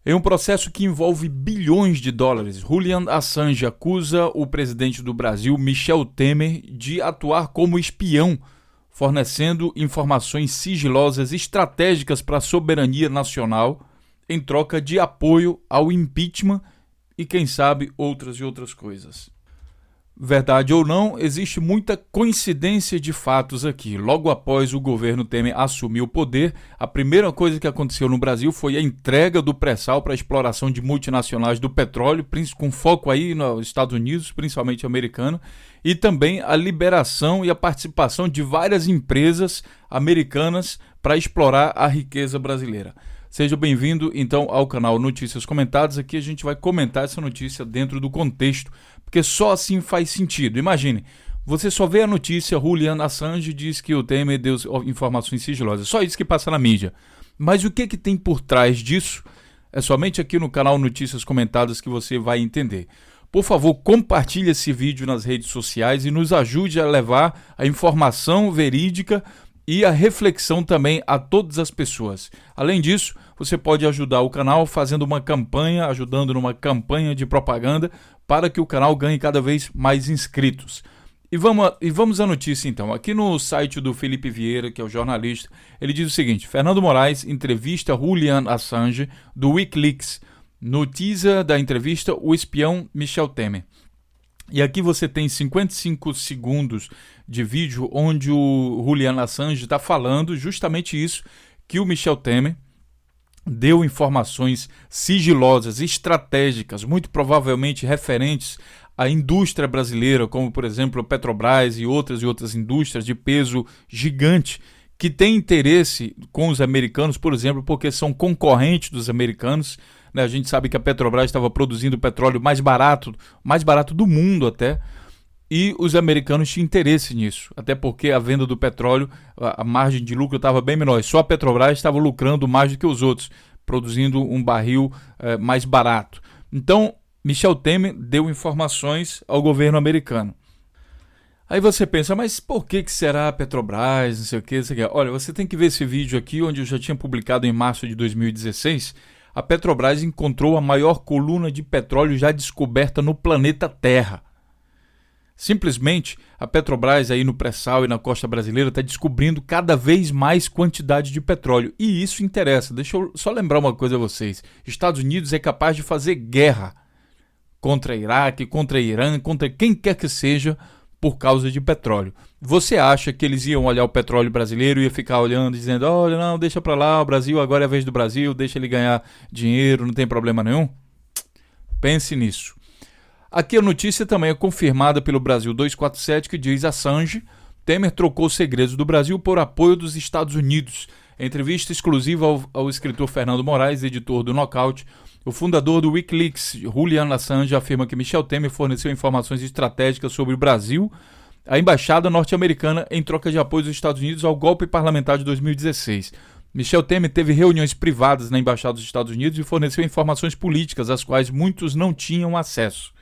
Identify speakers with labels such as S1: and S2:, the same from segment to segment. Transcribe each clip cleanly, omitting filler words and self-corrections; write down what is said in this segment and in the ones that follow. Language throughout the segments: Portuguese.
S1: Em um processo que envolve bilhões de dólares, Julian Assange acusa o presidente do Brasil, Michel Temer, de atuar como espião, fornecendo informações sigilosas estratégicas para a soberania nacional em troca de apoio ao impeachment e, quem sabe, outras e outras coisas. Verdade ou não, existe muita coincidência de fatos aqui. Logo após o governo Temer assumir o poder, a primeira coisa que aconteceu no Brasil foi a entrega do pré-sal para a exploração de multinacionais do petróleo, com foco aí nos Estados Unidos, principalmente americano, e também a liberação e a participação de várias empresas americanas para explorar a riqueza brasileira. Seja bem-vindo, então, ao canal Notícias Comentadas. Aqui a gente vai comentar essa notícia dentro do contexto, porque só assim faz sentido. Imagine, você só vê a notícia, Julian Assange diz que o Temer deu informações sigilosas. Só isso que passa na mídia. Mas o que tem por trás disso? É somente aqui no canal Notícias Comentadas que você vai entender. Por favor, compartilhe esse vídeo nas redes sociais e nos ajude a levar a informação verídica e a reflexão também a todas as pessoas. Além disso, você pode ajudar o canal fazendo uma campanha, ajudando numa campanha de propaganda para que o canal ganhe cada vez mais inscritos. E vamos à notícia então. Aqui no site do Felipe Vieira, que é o jornalista, ele diz o seguinte: Fernando Moraes entrevista Julian Assange do Wikileaks. No teaser da entrevista, o espião Michel Temer. E aqui você tem 55 segundos de vídeo onde o Julian Assange está falando justamente isso, que o Michel Temer deu informações sigilosas, estratégicas, muito provavelmente referentes à indústria brasileira, como por exemplo a Petrobras e outras indústrias de peso gigante, que têm interesse com os americanos, por exemplo, porque são concorrentes dos americanos. A gente sabe que a Petrobras estava produzindo petróleo mais barato do mundo até, e os americanos tinham interesse nisso, até porque a venda do petróleo, a margem de lucro estava bem menor, só a Petrobras estava lucrando mais do que os outros, produzindo um barril mais barato. Então, Michel Temer deu informações ao governo americano. Aí você pensa, mas por que será a Petrobras, não sei o que. Olha, você tem que ver esse vídeo aqui, onde eu já tinha publicado em março de 2016, a Petrobras encontrou a maior coluna de petróleo já descoberta no planeta Terra. Simplesmente, a Petrobras aí no pré-sal e na costa brasileira está descobrindo cada vez mais quantidade de petróleo. E isso interessa. Deixa eu só lembrar uma coisa a vocês. Estados Unidos é capaz de fazer guerra contra Iraque, contra Irã, contra quem quer que seja, por causa de petróleo. Você acha que eles iam olhar o petróleo brasileiro e ia ficar olhando, dizendo, olha, não, deixa pra lá, o Brasil agora é a vez do Brasil, deixa ele ganhar dinheiro, não tem problema nenhum? Pense nisso. Aqui a notícia também é confirmada pelo Brasil 247, que diz: Assange, Temer trocou segredos do Brasil por apoio dos Estados Unidos. Entrevista exclusiva ao escritor Fernando Moraes, editor do Knockout. O fundador do Wikileaks, Julian Assange, afirma que Michel Temer forneceu informações estratégicas sobre o Brasil, a embaixada norte-americana, em troca de apoio dos Estados Unidos ao golpe parlamentar de 2016. Michel Temer teve reuniões privadas na embaixada dos Estados Unidos e forneceu informações políticas, às quais muitos não tinham acesso.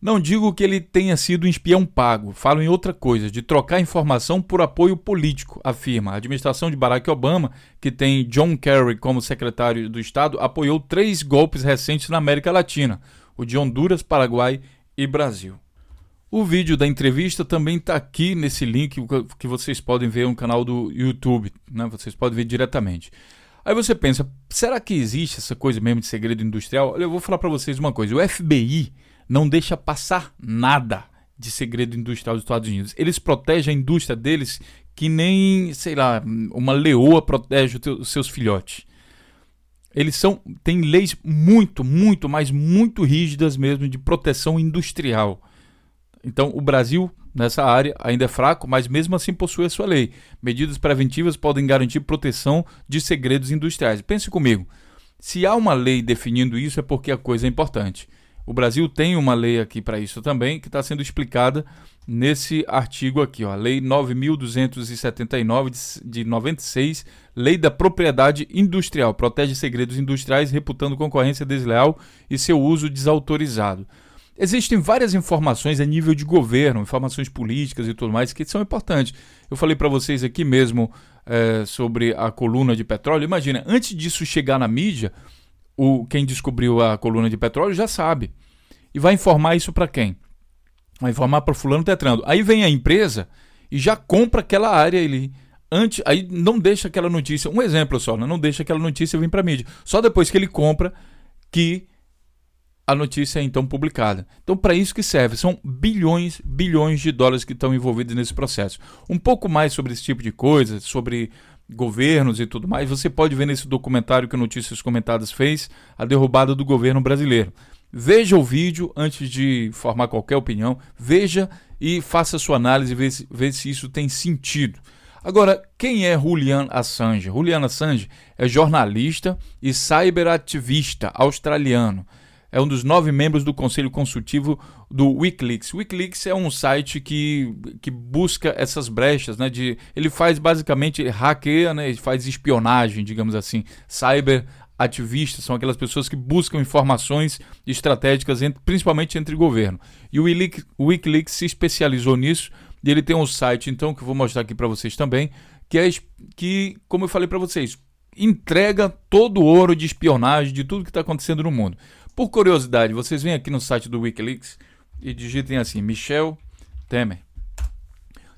S1: Não digo que ele tenha sido um espião pago, falo em outra coisa, de trocar informação por apoio político, afirma. A administração de Barack Obama, que tem John Kerry como secretário do Estado, apoiou 3 golpes recentes na América Latina, o de Honduras, Paraguai e Brasil. O vídeo da entrevista também está aqui nesse link que vocês podem ver no canal do YouTube, né? Vocês podem ver diretamente. Aí você pensa, será que existe essa coisa mesmo de segredo industrial? Olha, eu vou falar para vocês uma coisa, o FBI não deixa passar nada de segredo industrial dos Estados Unidos. Eles protegem a indústria deles que nem, sei lá, uma leoa protege os seus filhotes. Eles têm leis muito rígidas mesmo de proteção industrial. Então o Brasil, nessa área, ainda é fraco, mas mesmo assim possui a sua lei. Medidas preventivas podem garantir proteção de segredos industriais. Pense comigo, se há uma lei definindo isso é porque a coisa é importante. O Brasil tem uma lei aqui para isso também, que está sendo explicada nesse artigo aqui, ó, Lei 9.279 de 96, Lei da Propriedade Industrial, protege segredos industriais, reputando concorrência desleal e seu uso desautorizado. Existem várias informações a nível de governo, informações políticas e tudo mais, que são importantes. Eu falei para vocês aqui mesmo sobre a coluna de petróleo. Imagina, antes disso chegar na mídia, quem descobriu a coluna de petróleo já sabe. E vai informar isso para quem? Vai informar para fulano Tetrando. Aí vem a empresa e já compra aquela área ali. Aí não deixa aquela notícia, um exemplo só, né? Não deixa aquela notícia vir para a mídia. Só depois que ele compra que a notícia é então publicada. Então, para isso que serve. São bilhões de dólares que estão envolvidos nesse processo. Um pouco mais sobre esse tipo de coisa, sobre governos e tudo mais, você pode ver nesse documentário que o Notícias Comentadas fez, a derrubada do governo brasileiro. Veja o vídeo antes de formar qualquer opinião, veja e faça sua análise, veja se isso tem sentido. Agora, quem é Julian Assange? Julian Assange é jornalista e cyberativista australiano. É um dos 9 membros do Conselho Consultivo do Wikileaks. O Wikileaks é um site que busca essas brechas, né? Ele faz basicamente, hackeia, né? Ele faz espionagem, digamos assim. Cyberativistas são aquelas pessoas que buscam informações estratégicas, principalmente entre governo. E o Wikileaks se especializou nisso. E ele tem um site, então, que eu vou mostrar aqui para vocês também, que, como eu falei para vocês, entrega todo o ouro de espionagem, de tudo que está acontecendo no mundo. Por curiosidade, vocês vêm aqui no site do Wikileaks e digitem assim, Michel Temer.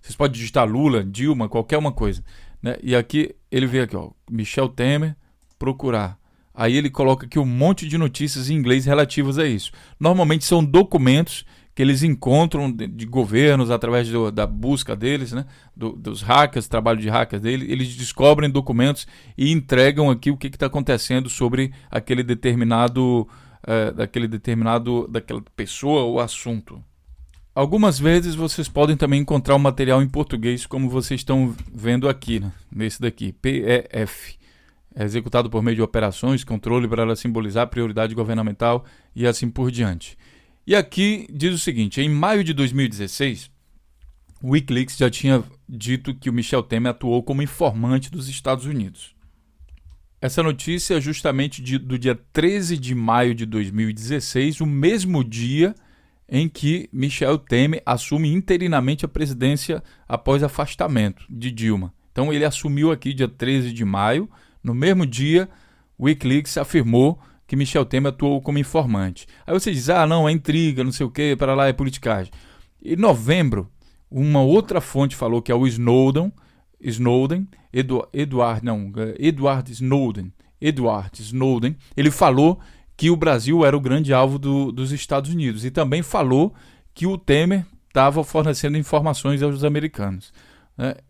S1: Vocês podem digitar Lula, Dilma, qualquer uma coisa, né? E aqui, ele vem aqui, ó, Michel Temer, procurar. Aí ele coloca aqui um monte de notícias em inglês relativas a isso. Normalmente são documentos que eles encontram de governos através da busca deles, né? Dos hackers, trabalho de hackers dele, eles descobrem documentos e entregam aqui o que está acontecendo sobre daquela pessoa ou assunto. Algumas vezes vocês podem também encontrar um material em português, como vocês estão vendo aqui, né? Nesse daqui, PEF. É executado por meio de operações, controle para simbolizar prioridade governamental e assim por diante. E aqui diz o seguinte, em maio de 2016, o Wikileaks já tinha dito que o Michel Temer atuou como informante dos Estados Unidos. Essa notícia é justamente do dia 13 de maio de 2016, o mesmo dia em que Michel Temer assume interinamente a presidência após afastamento de Dilma. Então ele assumiu aqui dia 13 de maio, no mesmo dia o Wikileaks afirmou que Michel Temer atuou como informante. Aí você diz, não, é intriga, não sei o que, para lá é politicagem. Em novembro, uma outra fonte falou que é o Edward Snowden, ele falou que o Brasil era o grande alvo dos Estados Unidos e também falou que o Temer estava fornecendo informações aos americanos.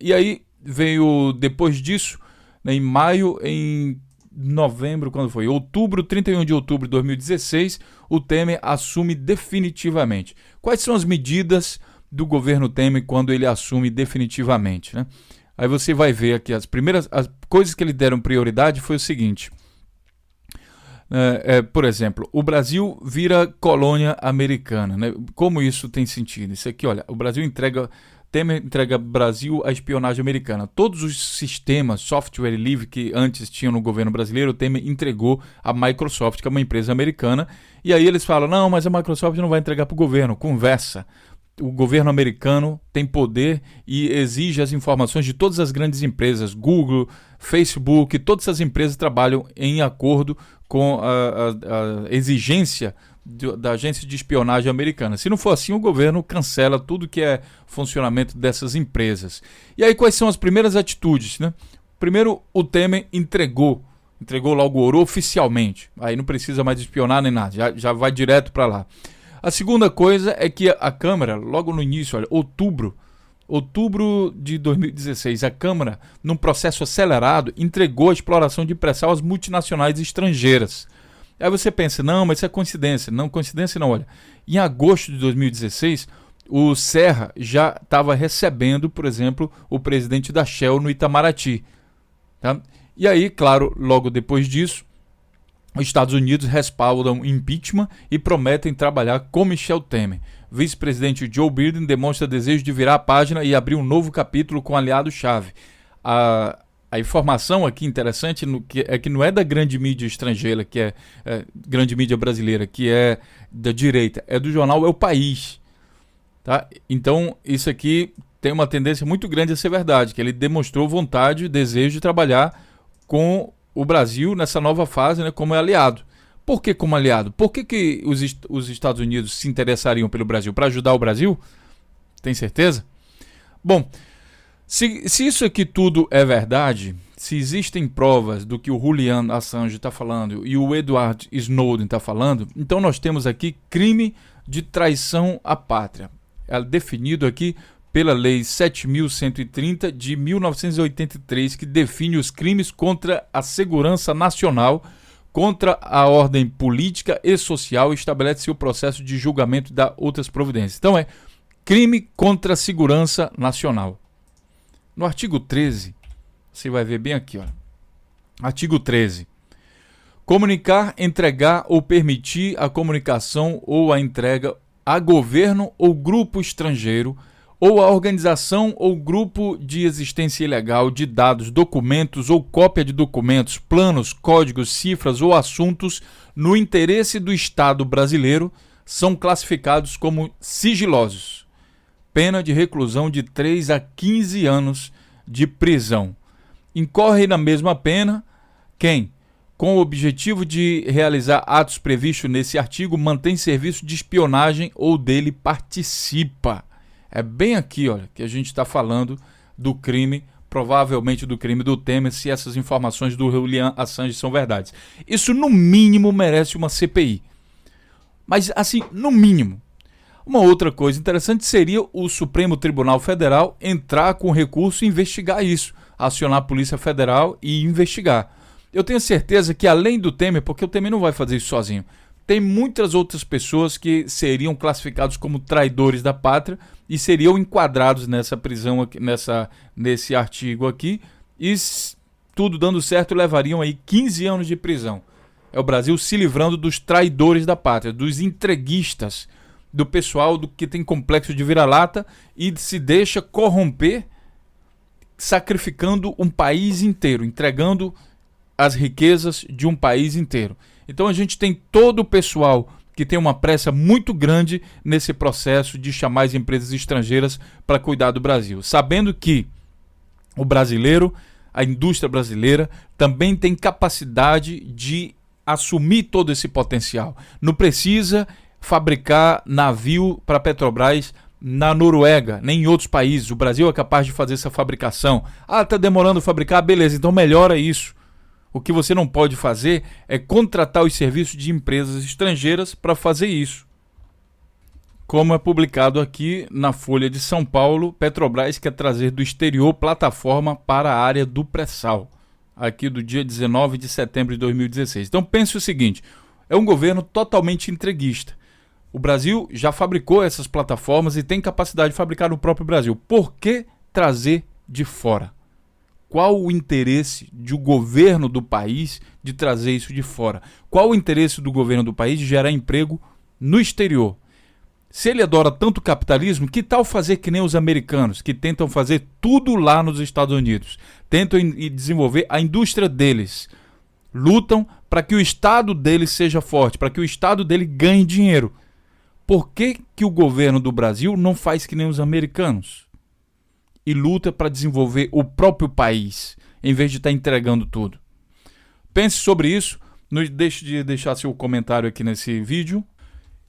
S1: E aí veio, depois disso, em novembro, quando foi? 31 de outubro de 2016, o Temer assume definitivamente. Quais são as medidas do governo Temer quando ele assume definitivamente, né? Aí você vai ver aqui, as coisas que ele deram prioridade foi o seguinte. Por exemplo, o Brasil vira colônia americana, né? Como isso tem sentido? Isso aqui, olha, Temer entrega Brasil à espionagem americana. Todos os sistemas, software livre que antes tinham no governo brasileiro, o Temer entregou à Microsoft, que é uma empresa americana. E aí eles falam, não, mas a Microsoft não vai entregar para o governo. Conversa. O governo americano tem poder e exige as informações de todas as grandes empresas, Google, Facebook, todas essas empresas trabalham em acordo com a exigência da agência de espionagem americana. Se não for assim, o governo cancela tudo que é funcionamento dessas empresas. E aí quais são as primeiras atitudes, né? Primeiro, o Temer entregou logo o ouro oficialmente. Aí não precisa mais espionar nem nada, já vai direto para lá. A segunda coisa é que a Câmara, logo no início, olha, outubro de 2016, a Câmara, num processo acelerado, entregou a exploração de pré-sal às multinacionais estrangeiras. Aí você pensa, não, mas isso é coincidência. Não, coincidência não, olha. Em agosto de 2016, o Serra já estava recebendo, por exemplo, o presidente da Shell no Itamaraty. Tá? E aí, claro, logo depois disso, os Estados Unidos respaldam impeachment e prometem trabalhar com Michel Temer. Vice-presidente Joe Biden demonstra desejo de virar a página e abrir um novo capítulo com aliado-chave. A informação aqui interessante é que não é da grande mídia estrangeira, que é grande mídia brasileira, que é da direita, é do jornal É o País. Tá? Então, isso aqui tem uma tendência muito grande a ser verdade, que ele demonstrou vontade e desejo de trabalhar com o Brasil nessa nova fase, né, como aliado. Por que como aliado? Por que os Estados Unidos se interessariam pelo Brasil? Para ajudar o Brasil? Tem certeza? Bom, se isso aqui tudo é verdade, se existem provas do que o Julian Assange está falando e o Edward Snowden está falando, então nós temos aqui crime de traição à pátria. É definido aqui pela Lei 7.130 de 1983, que define os crimes contra a segurança nacional, contra a ordem política e social, e estabelece o processo de julgamento e dá outras providências. Então é crime contra a segurança nacional. No artigo 13, você vai ver bem aqui, ó. Artigo 13. Comunicar, entregar ou permitir a comunicação ou a entrega a governo ou grupo estrangeiro ou a organização ou grupo de existência ilegal de dados, documentos ou cópia de documentos, planos, códigos, cifras ou assuntos no interesse do Estado brasileiro são classificados como sigilosos. Pena de reclusão de 3 a 15 anos de prisão. Incorre na mesma pena quem, com o objetivo de realizar atos previstos nesse artigo, mantém serviço de espionagem ou dele participa. É bem aqui, olha, que a gente está falando do crime, provavelmente do crime do Temer, se essas informações do Julian Assange são verdades. Isso, no mínimo, merece uma CPI. Mas, assim, no mínimo. Uma outra coisa interessante seria o Supremo Tribunal Federal entrar com recurso e investigar isso, acionar a Polícia Federal e investigar. Eu tenho certeza que, além do Temer, porque o Temer não vai fazer isso sozinho, tem muitas outras pessoas que seriam classificados como traidores da pátria e seriam enquadrados nessa prisão, aqui, nesse artigo aqui, e tudo dando certo levariam aí 15 anos de prisão. É o Brasil se livrando dos traidores da pátria, dos entreguistas, do pessoal que tem complexo de vira-lata e se deixa corromper, sacrificando um país inteiro, entregando as riquezas de um país inteiro. Então a gente tem todo o pessoal que tem uma pressa muito grande nesse processo de chamar as empresas estrangeiras para cuidar do Brasil, sabendo que o brasileiro, a indústria brasileira, também tem capacidade de assumir todo esse potencial. Não precisa fabricar navio para a Petrobras na Noruega, nem em outros países. O Brasil é capaz de fazer essa fabricação. Ah, está demorando a fabricar? Beleza, então melhora isso. O que você não pode fazer é contratar os serviços de empresas estrangeiras para fazer isso. Como é publicado aqui na Folha de São Paulo, Petrobras quer trazer do exterior plataforma para a área do pré-sal, aqui do dia 19 de setembro de 2016. Então pense o seguinte, é um governo totalmente entreguista. O Brasil já fabricou essas plataformas e tem capacidade de fabricar no próprio Brasil. Por que trazer de fora? Qual o interesse do governo do país de trazer isso de fora? Qual o interesse do governo do país de gerar emprego no exterior? Se ele adora tanto o capitalismo, que tal fazer que nem os americanos, que tentam fazer tudo lá nos Estados Unidos? Tentam desenvolver a indústria deles. Lutam para que o Estado deles seja forte, para que o Estado dele ganhe dinheiro. Por que o governo do Brasil não faz que nem os americanos? E luta para desenvolver o próprio país, em vez de estar entregando tudo. Pense sobre isso, não deixe de deixar seu comentário aqui nesse vídeo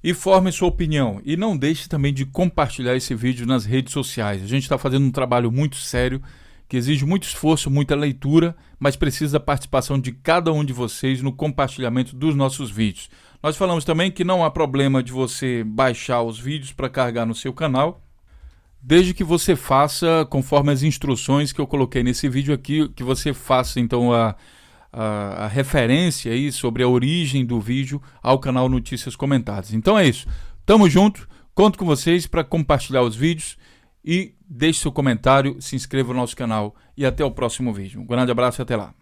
S1: e forme sua opinião. E não deixe também de compartilhar esse vídeo nas redes sociais. A gente está fazendo um trabalho muito sério, que exige muito esforço, muita leitura, mas precisa da participação de cada um de vocês no compartilhamento dos nossos vídeos. Nós falamos também que não há problema de você baixar os vídeos para carregar no seu canal, desde que você faça conforme as instruções que eu coloquei nesse vídeo aqui, que você faça então a referência aí sobre a origem do vídeo ao canal Notícias Comentadas. Então é isso, tamo junto, conto com vocês para compartilhar os vídeos e deixe seu comentário, se inscreva no nosso canal e até o próximo vídeo. Um grande abraço e até lá.